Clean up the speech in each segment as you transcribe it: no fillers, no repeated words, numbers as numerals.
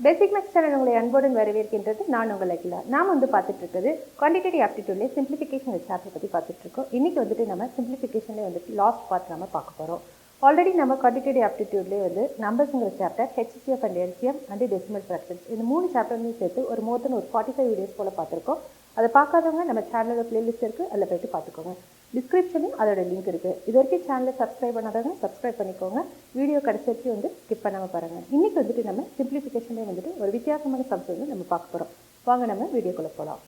பேசிக் maths channel உங்களை அன்புடன் வரவேற்கின்றது. நான் உங்கள் அகிலா. நாம் பார்த்துட்டு இருக்கிறது குவான்டிடேட்டிவ் ஆப்டிடியூட்ல சிம்பிளிஃபிகேஷன் சாப்டர் பற்றி பார்த்துட்டு இருக்கோம். இன்னைக்கு நம்ம சிம்பிளிஃபிகேஷன்லேயே லாஸ்ட் பார்ட் நம்ம பார்க்க போகிறோம். ஆல்ரெடி நம்ம குவான்டிடேட்டிவ் ஆப்டிடியூட்லேயே நம்பர்ஸுங்கிற chapter HCF and LCM and decimal fractions இந்த 3 சாப்டர்லையும் சேர்த்து ஒரு 45 வீடியோஸ் போல் பார்த்துருக்கோம். அதை பார்க்காதவங்க நம்ம சேனலோட பிளேலிஸ்ட் இருக்குது, அதில் போய்ட்டு பார்த்துக்கோங்க. டிஸ்கிரிப்ஷனும் அதோட லிங்க் இருக்குது. இது வரைக்கும் சேனலை சப்ஸ்கிரைப் பண்ணாதவங்க சப்ஸ்கிரைப் பண்ணிக்கோங்க. வீடியோ கடைசி வரைக்கும் ஸ்கிப் பண்ணாமல் பாருங்கள். இன்றைக்கி நம்ம சிம்பிளிஃபிகேஷன்லேயே ஒரு வித்தியாசமான சப்ஜெக்ட் நம்ம பார்க்க போகிறோம். வாங்க நம்ம வீடியோக்குள்ளே போகலாம்.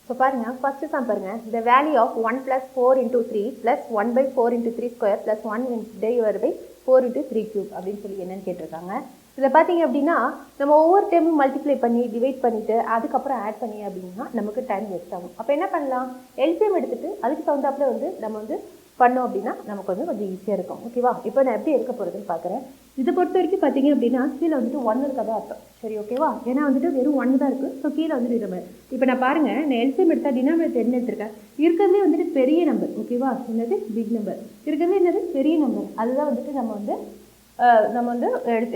இப்போ பாருங்கள், ஃபஸ்ட்டு சம் பாருங்கள். த வேல்யூ ஆஃப் 1 + 4 × 3 + 1/4 × 3² + 1/4 × 3³ அப்படின்னு சொல்லி என்னன்னு கேட்டிருக்காங்க. இதில் பார்த்தீங்க அப்படின்னா நம்ம ஒவ்வொரு டைமும் மல்டிப்ளை பண்ணி டிவைட் பண்ணிவிட்டு அதுக்கப்புறம் ஆட் பண்ணி அப்படின்னா நமக்கு டைம் வேஸ்ட் ஆகும். அப்போ என்ன பண்ணலாம், எல்சிஎம் எடுத்துகிட்டு அதுக்கு தகுந்தாப்புல நம்ம பண்ணோம் அப்படின்னா நமக்கு கொஞ்சம் ஈஸியாக இருக்கும். ஓகேவா? இப்போ நான் எப்படி எடுக்க போகிறதுன்னு பார்க்குறேன். இதை பொறுத்த வரைக்கும் பார்த்தீங்க அப்படின்னா கீழே 1 இருக்கதான் அர்த்தம். சரி, ஓகேவா? ஏன்னா வெறும் 1 தான் இருக்குது. ஸோ கீழே நம்ம இப்போ நான் பாருங்கள், நான் எல்சிஎம் எடுத்தால் டினாமினேட்டர் என்ன எடுத்திருக்கேன், இருக்கிறதுலே பெரிய நம்பர். ஓகேவா? என்னது பிக் நம்பர், இருக்கிறதுலே என்னது பெரிய நம்பர். அதுதான் நம்ம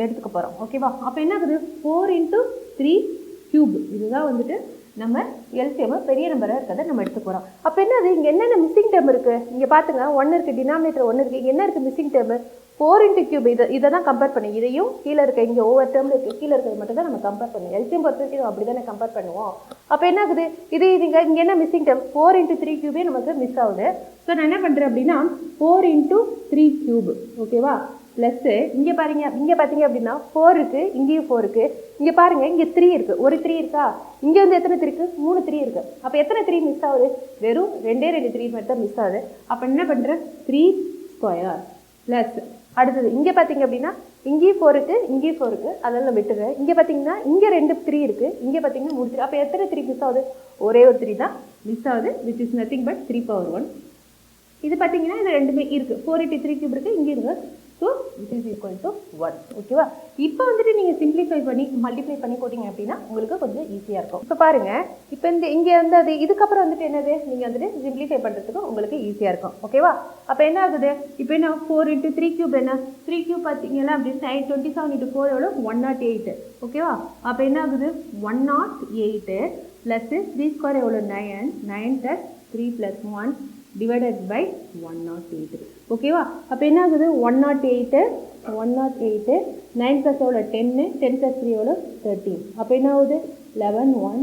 எடுத்துக்க போகிறோம். ஓகேவா? அப்போ என்ன ஆகுது, 4 × 3³ இதுதான் நம்ம எல்சிஎம் பெரிய நம்பராக இருக்கிறத நம்ம எடுத்து போகிறோம். அப்போ என்னது, இங்கே என்னென்ன மிஸ்ஸிங் டேர்ம் இருக்குது, இங்கே பார்த்துங்க 1 இருக்குது, டினாமினேட்டர் 1 இருக்குது. இங்கே என்ன இருக்குது மிஸ்ஸிங் டேர்மு, 4 × cube. இதை தான் கம்பேர் பண்ணி, இதையும் கீழே இருக்க இங்கே ஒவ்வொரு டேர்மில் இருக்குது, கீழே இருக்கிறது மட்டும் தான் நம்ம கம்பேர் பண்ணுவோம். எல்சிஎம் பொறுத்த வரைக்கும் அப்படி தானே கம்பேர் பண்ணுவோம். அப்போ என்ன ஆகுது, இங்கே என்ன மிஸ்ஸிங் டேர்ம், 4 × 3³ நமக்கு மிஸ் ஆகுது. ஸோ நான் என்ன பண்ணுறேன் அப்படின்னா 4 × 3³ ஓகேவா, ப்ளஸ்ஸு இங்கே பார்த்தீங்க அப்படின்னா 4 இருக்குது, இங்கேயும் 4 இருக்குது. இங்கே பாருங்கள், இங்கே 3 இருக்குது, ஒரு 3 இருக்கா, இங்கே எத்தனை 3 இருக்குது, 3 3 இருக்குது. அப்போ எத்தனை 3 மிஸ் ஆகுது, வெறும் 2 3 மட்டும் தான் மிஸ் ஆகுது. அப்போ என்ன பண்ணுறேன், 3² ப்ளஸ் அடுத்தது இங்கே பார்த்தீங்க அப்படின்னா இங்கேயும் 4 இருக்குது, இங்கேயும் 4 இருக்குது, அதெல்லாம் விட்டுறேன். இங்கே பார்த்தீங்கன்னா இங்கே 2 3 இருக்குது, இங்கே பார்த்தீங்கன்னா 3 3. அப்போ எத்தனை 3 மிஸ் ஆகுது, ஒரே ஒரு 3 தான் மிஸ் ஆகுது, which is nothing but 3/1. இது பார்த்தீங்கன்னா இது ரெண்டுமே இருக்குது, 4 × 3³ இருக்குது, இங்கே இருக்குது. So it is equal to 1. ஓகேவா? இப்போ நீங்கள் சிம்பிளிஃபை பண்ணி மல்டிப்ளை பண்ணி போட்டிங்க அப்படின்னா உங்களுக்கு கொஞ்சம் ஈஸியாக இருக்கும். இப்போ பாருங்கள், இப்போ இங்கே அது இதுக்கப்புறம் என்னது, நீங்கள் சிம்பிளிஃபை பண்ணுறதுக்கு உங்களுக்கு ஈஸியாக இருக்கும். ஓகேவா? அப்போ என்ன ஆகுது, இப்போ என்ன 4 × 3³ என்ன, 3³ பார்த்தீங்கன்னா அப்படின்னா 27 × 4 எவ்வளோ, 108. ஓகேவா? அப்போ என்ன ஆகுது, 108 ப்ளஸ் 3² எவ்வளோ, 9 + 3 + 1 divided by 108. ஓகேவா? அப்போ என்ன ஆகுது, 108 9 + எவ்வளோ, 10 + 3 எவ்வளோ, 13. அப்போ என்ன ஆகுது, 11 1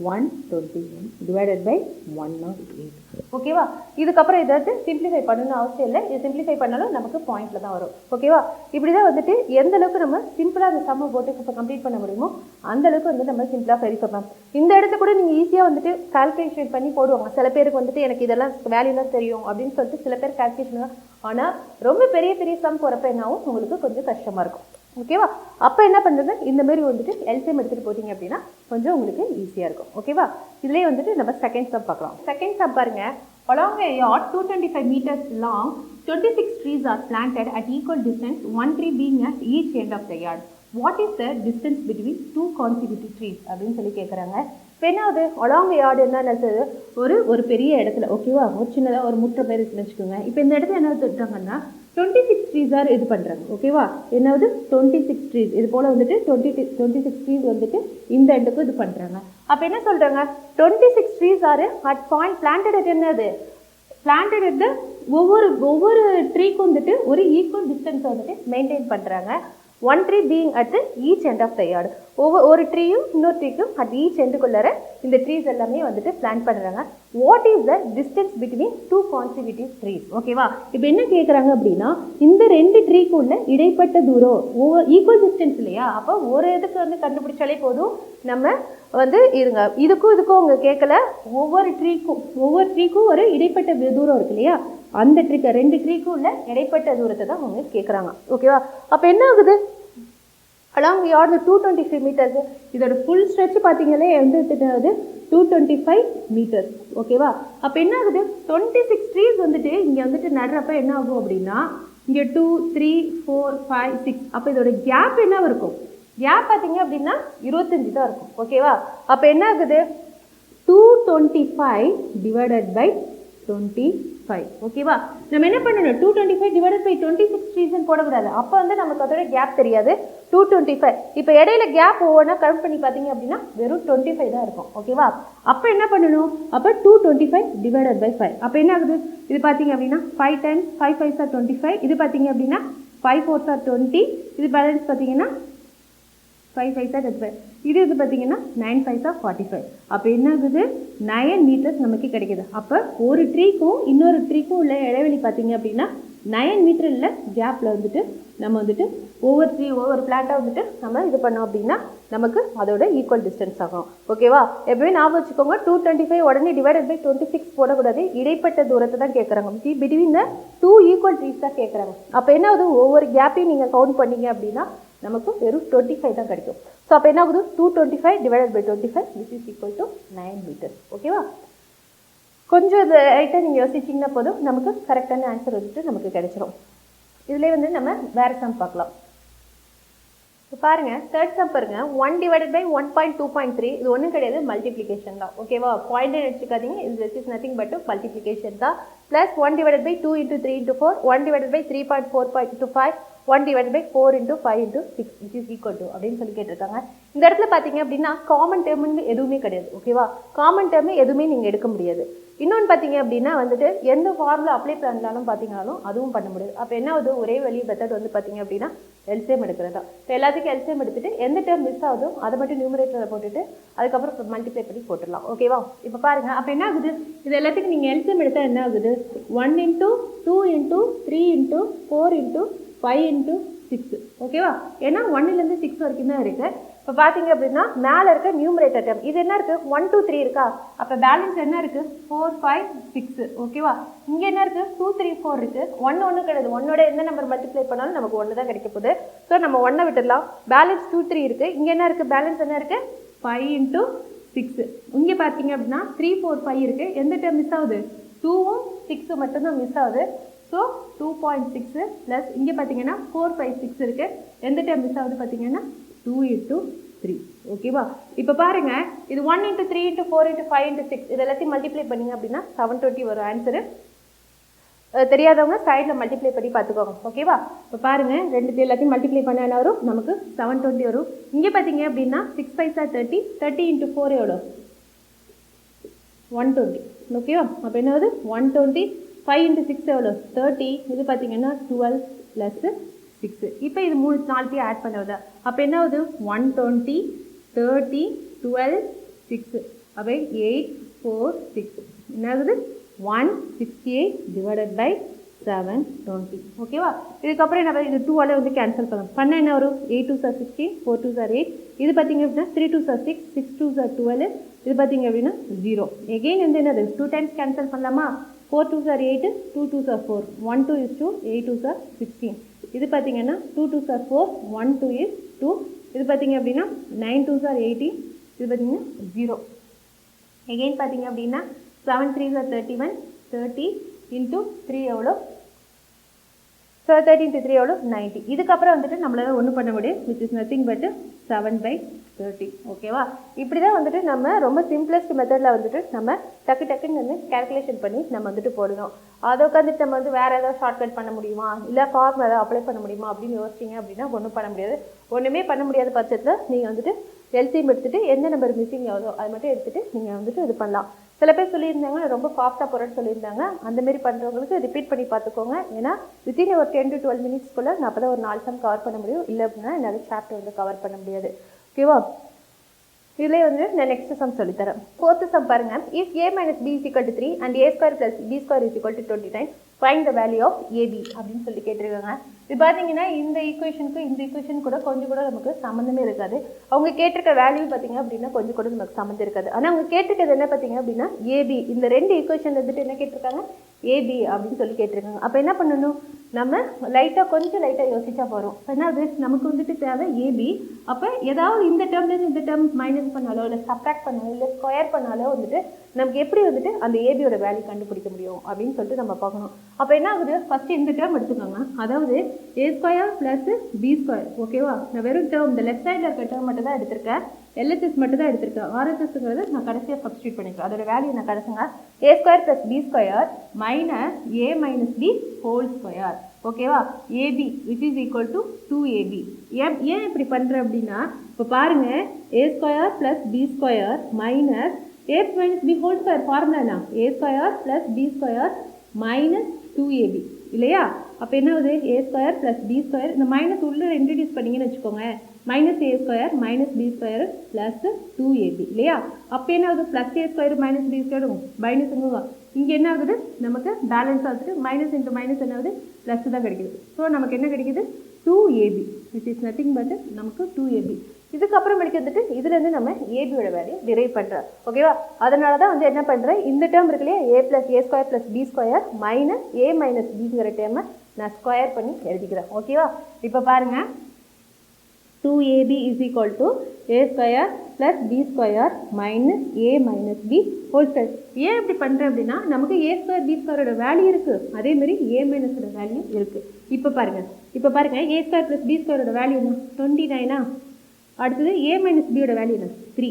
121 divided by 108. ஓகேவா? இதுக்கப்புறம் ஏதாவது சிம்பிளிஃபை பண்ணணும்னு அவசியம் இல்லை. இது சிம்பிளிஃபை பண்ணாலும் நமக்கு பாயிண்டில் தான் வரும். ஓகேவா? இப்படி தான் எந்த அளவுக்கு நம்ம சிம்பிளாக அந்த சம்மை போட்டு இப்போ கம்ப்ளீட் பண்ண முடியுமோ அந்த அளவுக்கு நம்ம சிம்பிளாக வெரி பண்ணலாம். இந்த இடத்த கூட நீங்கள் ஈஸியாக கால்குலேஷன் பண்ணி போடுவாங்க. சில பேருக்கு எனக்கு இதெல்லாம் வேல்யூலாம் தெரியும் அப்படின்னு சொல்லிட்டு சில பேர் கால்குலேஷன் தான். ஆனால் ரொம்ப பெரிய பெரிய சம் போகிறப்ப என்னாகும், உங்களுக்கு கொஞ்சம் கஷ்டமாக இருக்கும். ஓகேவா? அப்போ என்ன பண்ணுறது, இந்த மாதிரி எல்சிஎம் எடுத்துகிட்டு போட்டிங்க அப்படின்னா கொஞ்சம் உங்களுக்கு ஈஸியாக இருக்கும். ஓகேவா? இதுலேயே நம்ம செகண்ட் சம் பார்க்கலாம். செகண்ட் சம் பாருங்கள். Along a yard 225 meters long, 26 trees are planted at equal distance, one tree being at each end of the yard. What is the distance between two consecutive trees அப்படின்னு சொல்லி கேட்குறாங்க. இப்போ என்னாவது, along yard என்னது, ஒரு பெரிய இடத்துல. ஓகேவா? ஒரு சின்னதாக ஒரு முட்டை பேர் வச்சுக்கோங்க. இப்போ இந்த இடத்துல என்ன திட்டாங்கன்னா 26 ட்ரீஸ் ஆர் இது பண்ணுறாங்க. ஓகேவா? என்னாவது 26 ட்ரீஸ் இது போல் 26 ட்ரீஸ் இந்த எண்டுக்கும் இது பண்ணுறாங்க. அப்போ என்ன சொல்கிறாங்க, 26 trees are at point planted at என்னது, பிளான்டட் அட் ஒவ்வொரு ட்ரீக்கும் ஒரு ஈக்குவல் டிஸ்டன்ஸ் மெயின்டைன் பண்ணுறாங்க. One tree being at each end of the yard. ஒரு ட்ரீயும் இன்னொரு ட்ரீக்கும் அட் ஈச் எண்டுக்குள்ளார இந்த ட்ரீஸ் எல்லாமே பிளான் பண்ணுறாங்க. What is the distance between two consecutive trees? ஓகேவா? இப்போ என்ன கேட்குறாங்க அப்படின்னா இந்த 2 ட்ரீக்குள்ள இடைப்பட்ட தூரம் ஈக்குவல் டிஸ்டன்ஸ் இல்லையா? அப்போ ஒரு இதுக்கு கண்டுபிடிச்சாலே போதும். நம்ம இருங்க, இதுக்கும் அவங்க கேட்கல, ஒவ்வொரு ட்ரீக்கும் ஒரு இடைப்பட்ட தூரம் இருக்கு இல்லையா, அந்த 2 ட்ரீக்கும் உள்ள இடைப்பட்ட தூரத்தை தான் அவங்க கேட்குறாங்க. ஓகேவா? அப்போ என்ன ஆகுது, அலாங் யார்டு 225 மீட்டர்ஸ். இதோட ஃபுல் ஸ்ட்ரெச் பார்த்தீங்களே 225 மீட்டர்ஸ். ஓகேவா? அப்போ என்ன ஆகுது, 26 ட்ரீஸ் இங்கே நடுறப்ப என்ன ஆகும் அப்படின்னா இங்கே 2 3 4 5 6. அப்போ இதோட கேப் என்ன இருக்கும், கேப் பார்த்தீங்க அப்படின்னா 25 தான் இருக்கும். ஓகேவா? அப்போ என்ன ஆகுது, 225 divided by 25. ஓகேவா? நம்ம என்ன பண்ணணும்? 225 divided by 26 ரீசன் போடக்கூடாது. அப்போ வந்து நமக்கு அதோட கேப் தெரியாது. 225. இப்போ இடையில கேப் ஒவ்வொன்றா கவுண்ட் பண்ணி பார்த்தீங்க அப்படின்னா வெறும் 25 தான் இருக்கும். ஓகேவா? அப்போ என்ன பண்ணணும்? அப்போ 225 divided by 5. அப்போ என்ன ஆகுது? இது பார்த்தீங்க அப்படின்னா 5 times 5 5s are 25. இது பார்த்தீங்க அப்படின்னா 5 4s are 20. இது பேலன்ஸ் பார்த்தீங்கன்னா 5 5s are 25. இது வந்து பார்த்தீங்கன்னா 9 5s are 45. அப்போ என்ன ஆகுது? 9 meters நமக்கு கிடைக்குது. அப்போ ஒரு ட்ரீக்கும் இன்னொரு ட்ரீக்கும் உள்ள இடைவெளி பார்த்தீங்க அப்படின்னா 9 மீட்டர் இல்லை கேப்பில் வந்துட்டு நம்ம வந்துட்டு ஒவ்வொரு பிளாட்டாக வந்துட்டு நம்ம இது பண்ணோம் அப்படின்னா நமக்கு அதோட ஈக்குவல் டிஸ்டன்ஸ் ஆகும். ஓகேவா? எப்பவுமே ஞாபகம் வச்சுக்கோங்க, 225 உடனே டிவைடட் பை 26 போடக்கூடாது. இடைப்பட்ட தூரத்தை தான் கேட்குறாங்க. பிட்வீன் த 2 ஈக்குவல் ட்ரீஸ் தான் கேட்குறாங்க. அப்போ என்ன ஆகுது? ஒவ்வொரு கேப்பையும் நீங்கள் கவுண்ட் பண்ணீங்க அப்படின்னா நமக்கு வெறும் 25 தான் கிடைக்கும். ஸோ அப்போ என்ன ஆகுது? 225 divided by 25 which is equal to 9 meters. ஓகேவா? கொஞ்சம் இது ரைட்டாக நீங்கள் யோசிச்சிங்கன்னா போதும், நமக்கு கரெக்டான ஆன்சர் வந்துட்டு நமக்கு கிடைச்சிரும். இதுலேயே வந்து நம்ம வேறு சம் பார்க்கலாம். இப்போ பாருங்கள், தேர்ட் சம் பாருங்க. 1 டிவைடட் பை 1.2.3. இது ஒன்றும் கிடையாது, மல்டிப்ளிகேஷன் தான். ஓகேவா? பாயிண்ட் வச்சுக்காதீங்க, இது இஸ் நத்திங் பட் மல்டிப்ளிகேஷன் தான். Plus 1 divided by 2 into 3 into 4, 1 divided by 3.4 1 divided by 4 into 5 into 6 which is equal to அப்படின்னு சொல்லி கேட்டிருக்காங்க. இந்த இடத்துல பார்த்தீங்க அப்படின்னா காமன் டேர்ம்னு எதுவுமே கிடையாது. ஓகேவா? காமன் டேர்ம் எதுவுமே நீங்கள் எடுக்க முடியாது. இன்னொன்று பார்த்தீங்க அப்படின்னா வந்துட்டு எந்த ஃபார்முலா அப்ளை பண்ணாலும் பார்த்தீங்கன்னாலும் அதுவும் பண்ண முடியாது. அப்போ என்ன ஆகுது? ஒரே வழி மெத்தட் வந்து பார்த்தீங்க அப்படின்னா எல்சிஎம் எடுக்கிறது தான். இப்போ எல்லாத்துக்கும் எல்சிஎம் எடுத்துட்டு எந்த டேர்ம் மிஸ் ஆகுதோ அதை மட்டும் நியூமரேட்டரில் போட்டுட்டு அதுக்கப்புறம் மல்டிப்ளை பண்ணி போட்டுடலாம். ஓகேவா? இப்போ பாருங்கள், அப்போ என்ன ஆகுது? இது எல்லாத்துக்கும் நீங்கள் எல்சிஎம் எடுத்தால் என்ன ஆகுது? 1 into 2 into 3 into 4 into 5 into 6. ஓகேவா? ஏன்னா 1லேருந்து 6 வரைக்கும் தான் இருக்குது. இப்போ பார்த்தீங்க அப்படின்னா மேலே இருக்க நியூமரேட்டர் டேர்ம் இது என்ன இருக்குது? 1 2 3 இருக்கா? அப்போ பேலன்ஸ் என்ன இருக்குது? 4 5 6. ஓகேவா? இங்கே என்ன இருக்குது? 2 3 4 இருக்குது. 1 ஒன்றும் கிடையாது. 1ஓட எந்த நம்பர் மல்டிப்ளை பண்ணாலும் நமக்கு 1 தான் கிடைக்க போகுது. ஸோ நம்ம 1 விட்டுடலாம். பேலன்ஸ் 2 3 இருக்குது. இங்கே என்ன இருக்குது? பேலன்ஸ் என்ன இருக்குது? 5 into 6. இங்கே பார்த்தீங்க அப்படின்னா 3 4 5 இருக்குது. எந்த டேர்ம் மிஸ் ஆகுது? 2ம் 6 மட்டும்தான் மிஸ் ஆகுது. ஸோ 2.6 ப்ளஸ் இங்கே பார்த்தீங்கன்னா 4 5 6 இருக்குது. எந்த டைம் மிஸ் ஆகுது பார்த்தீங்கன்னா 2 into 3. ஓகேவா? இப்போ பாருங்கள், இது 1 into 3 into 4 into 5 into 6 இது எல்லாத்தையும் மல்டிப்ளை பண்ணிங்க அப்படின்னா 720 வரும் ஆன்சரு. தெரியாதவங்க சைடில் மல்டிப்ளை பண்ணி பார்த்துக்கோங்க. ஓகேவா? இப்போ பாருங்கள், ரெண்டு எல்லாத்தையும் மல்டிப்ளை பண்ண என்ன வரும்? நமக்கு 720 வரும். இங்கே பார்த்தீங்க அப்படின்னா 6 5s are 30. 30 into 4 எவ்வளோ? 120. ஓகேவா? அப்போ என்ன ஆகுது? 120. 5 into 6 எவ்வளோ? 30. இது பார்த்தீங்கன்னா 12 + 6. இப்போ இது 4 ஆட் பண்ணுவது. அப்போ என்ன ஆகுது? 120 30 12 6. அப்போ 8 4 6 என்ன ஆகுது? 168 டிவைடட் பை 720. ஓகேவா? இதுக்கப்புறம் என்ன? இது 2ஆல் வந்து கேன்சல் பண்ண என்ன வரும்? 8 2s are 16 4 2s are 8. இது பார்த்தீங்க அப்படின்னா 3 2s are 6 6 2s are 12. இது பார்த்தீங்க அப்படின்னா 0. எகெயின் வந்து என்னது? 2 டைம்ஸ் கேன்சல் பண்ணலாமா? 4 2s are 8 2 2s are 4 1 2 is 2 8 2s are 16. இது பார்த்தீங்கன்னா 2 2s are 4 1 2 is 2. இது பார்த்தீங்க அப்படின்னா 9 2s are 18. இது பார்த்தீங்கன்னா 0. எகெயின் பார்த்தீங்க அப்படின்னா 7 3s are 31 30 into 3 எவ்வளோ? ஸோ 30 into 3 எவ்வளோ? 90. இதுக்கப்புறம் வந்துட்டு நம்மளால் ஒன்றும் பண்ண முடியும், விச் இஸ் நத்திங் பட் 7/30. ஓகேவா? இப்படி தான் வந்துட்டு நம்ம ரொம்ப சிம்பிளஸ்ட் மெத்தடில் வந்துட்டு நம்ம டக்குன்னு வந்து கேல்குலேஷன் பண்ணி நம்ம வந்துட்டு போடணும். அதை உட்காந்துட்டு நம்ம வந்து வேறு ஏதாவது ஷார்ட்கட் பண்ண முடியுமா, இல்லை ஃபார்ம் ஏதாவது அப்ளை பண்ண முடியுமா அப்படின்னு யோசிச்சிங்க அப்படின்னா ஒன்றும் பண்ண முடியாது. ஒன்றுமே பண்ண முடியாத பட்சத்தில் நீங்கள் வந்துட்டு எல்சிஎம் எடுத்துகிட்டு எந்த நம்பர் மிஸ்ஸிங் ஆகுதோ அது மட்டும் எடுத்துகிட்டு நீங்கள் வந்துட்டு இது பண்ணலாம். சில பேர் சொல்லியிருந்தாங்க ரொம்ப ஃபாஸ்ட்டாக போகிறேன்னு சொல்லியிருந்தாங்க. அந்தமாரி பண்ணுறவங்களுக்கு ரிப்பீட் பண்ணி பார்த்துக்கோங்க. ஏன்னா வித்தின் ஒரு 10 to 12 மினிட்ஸ்க்குள்ளே நான் அப்போ தான் ஒரு 4 சம் கவர் பண்ண முடியும். இல்லை அப்படின்னா என்னால் சாப்டர் வந்து கவர் பண்ண முடியாது. ஓகேவா? இதுலேயே வந்து நான் நெக்ஸ்ட் சம் சொல்லித்தரேன். ஃபோர்த்து சம் பாருங்கள். If a minus b is equal to 3 and a square plus b square is equal to 29, find the value of ab அப்படின்னு சொல்லி கேட்டிருக்காங்க. இது பார்த்தீங்கன்னா இந்த ஈக்குவேஷனுக்கு இந்த ஈக்குவேஷன் கூட கொஞ்சம் கூட நமக்கு சம்மந்தமே இருக்காது. அவங்க கேட்டிருக்க வேல்யூ பார்த்தீங்க அப்படின்னா கொஞ்சம் கூட நமக்கு சம்மந்தம் இருக்காது. ஆனால் அவங்க கேட்டிருக்கிறது என்ன பார்த்தீங்க அப்படின்னா ஏபி. இந்த ரெண்டு ஈக்குவேஷன் வந்துட்டு என்ன கேட்டிருக்காங்க? ஏபி அப்படின்னு சொல்லி கேட்டிருக்காங்க. அப்போ என்ன பண்ணணும்? நம்ம கொஞ்சம் லைட்டாக யோசிச்சா போகிறோம். ஏன்னா அது நமக்கு வந்துட்டு தேவை ஏபி. அப்போ ஏதாவது இந்த டேர்ம்லேருந்து இந்த டேர்ம் மைனஸ் பண்ணாலோ இல்லை சப்ராக்ட் பண்ணாலோ இல்லை ஸ்கொயர் பண்ணாலோ வந்துட்டு நமக்கு எப்படி வந்துட்டு அந்த ஏபியோட வேல்யூ கண்டுபிடிக்க முடியும் அப்படின்னு சொல்லிட்டு நம்ம பார்க்கணும். அப்போ என்ன ஆகுது, ஃபஸ்ட்டு இந்த டேர்ம் எடுத்துக்கோங்க, அதாவது a square plus b square. ஓகேவா, நான் வெறும் டேர்ம் இந்த லெஃப்ட் சைடில் இருக்க டேர்ம் மட்டும் தான் எடுத்திருக்கேன், LHS மட்டும் தான் எடுத்திருக்கேன். RHSங்கிறது நான் கடைசியாக சப்ஸ்டியூட் பண்ணிக்கிறேன். அதோட வேல்யூ நான் கடைசிங்க a square plus b square minus a minus b whole square. ஓகேவா, ab which is equal to 2ab. ஏன் இப்படி பண்ணுறேன் அப்படின்னா, இப்போ பாருங்கள், a square plus b square minus a minus b whole square formula என்ன, a square plus b square minus 2ab இல்லையா. அப்போ என்ன ஆகுது, a square plus b square, இந்த மைனஸ் உள்ளே இன்ட்ரடியூஸ் பண்ணிங்கன்னு வச்சுக்கோங்க, minus a square minus b square plus 2ab இல்லையா. அப்போ என்ன ஆகுது, plus a square minus b square மைனஸுங்க, இங்கே என்ன ஆகுது, நமக்கு பேலன்ஸ் ஆகுது, மைனஸ் இன்ட்டு மைனஸ் என்ன ஆகுது, ப்ளஸ் தான் கிடைக்குது. ஸோ நமக்கு என்ன கிடைக்குது, 2ab which is nothing but நமக்கு 2ab. இதுக்கப்புறம் வந்துட்டு இதுலேருந்து நம்ம ஏபியோட வேல்யூ டிரைவ் பண்ணுறோம். ஓகேவா, அதனால தான் வந்து என்ன பண்ணுறேன், இந்த டேர்ம் இருக்கு இல்லையா, a plus a square plus b square minus a minus பிங்கிற டேர்மை நான் ஸ்கொயர் பண்ணி எழுதிக்கிறேன். ஓகேவா, இப்போ பாருங்கள், 2ab is equal to a square plus b square minus a minus b whole square. ஏன் இப்படி பண்ணுறேன் அப்படின்னா, நமக்கு a ஸ்கொயர் b ஸ்கொயரோட வேல்யூ இருக்குது, அதேமாதிரி a மைனஸோட வேல்யூ இருக்குது. இப்போ பாருங்கள் a ஸ்கொயர் ப்ளஸ் b ஸ்கொயரோட வேல்யூ என்ன, 29. அடுத்தது a மைனஸ் பியோட வேல்யூ என்ன, 3.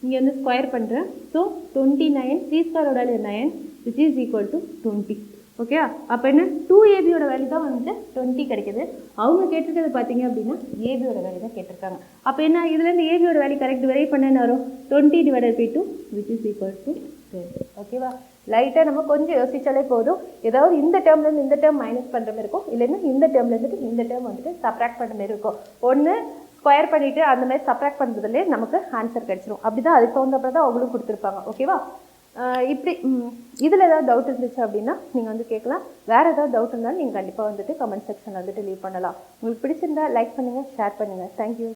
இங்கே வந்து ஸ்கொயர் பண்ணுறேன். ஸோ 29, 3 ஸ்கொயரோட value 9 which is equal to 20. Okay, அப்போ என்ன, 2abயோட வேல்யூ தான் வந்துட்டு 20 கிடைக்குது. அவங்க கேட்டிருக்கிறது பார்த்தீங்க அப்படின்னா ஏபியோட வேல்யூ தான் கேட்டிருக்காங்க. அப்போ என்ன, இதுலேருந்து ஏபியோட வேல்யூ கரெக்ட் வெரி பண்ண என்ன வரும், 20 divided by 2 which is equal to 10. ஓகேவா, லைட்டாக நம்ம கொஞ்சம் யோசிச்சாலே போதும். ஏதாவது இந்த டேர்ம்லேருந்து இந்த டேர்ம் மைனஸ் பண்ணுற மாதிரி இருக்கும், இல்லைன்னா இந்த டேர்ம்லேருந்துட்டு இந்த டேர்ம் வந்துட்டு சப்ராக்ட் பண்ணுற மாதிரி இருக்கும். ஒன்று ஸ்கொயர் பண்ணிவிட்டு அந்த மாதிரி சப்ராக்ட் பண்ணுறதுலேயே நமக்கு ஆன்சர் கிடச்சிரும். அப்படி தான் அதுக்கு தகுந்தப்போ தான் அவங்களும் கொடுத்துருப்பாங்க. ஓகேவா, இப்படி இதில் ஏதாவது டவுட் இருந்துச்சு அப்படின்னா நீங்கள் வந்து கேட்கலாம். வேறு ஏதாவது டவுட் இருந்தாலும் நீங்கள் கண்டிப்பாக வந்துட்டு கமெண்ட் செக்ஷனில் வந்துட்டு லீவ் பண்ணலாம். உங்களுக்கு பிடிச்சிருந்தா லைக் பண்ணுங்கள், ஷேர் பண்ணுங்கள். தேங்க்யூ.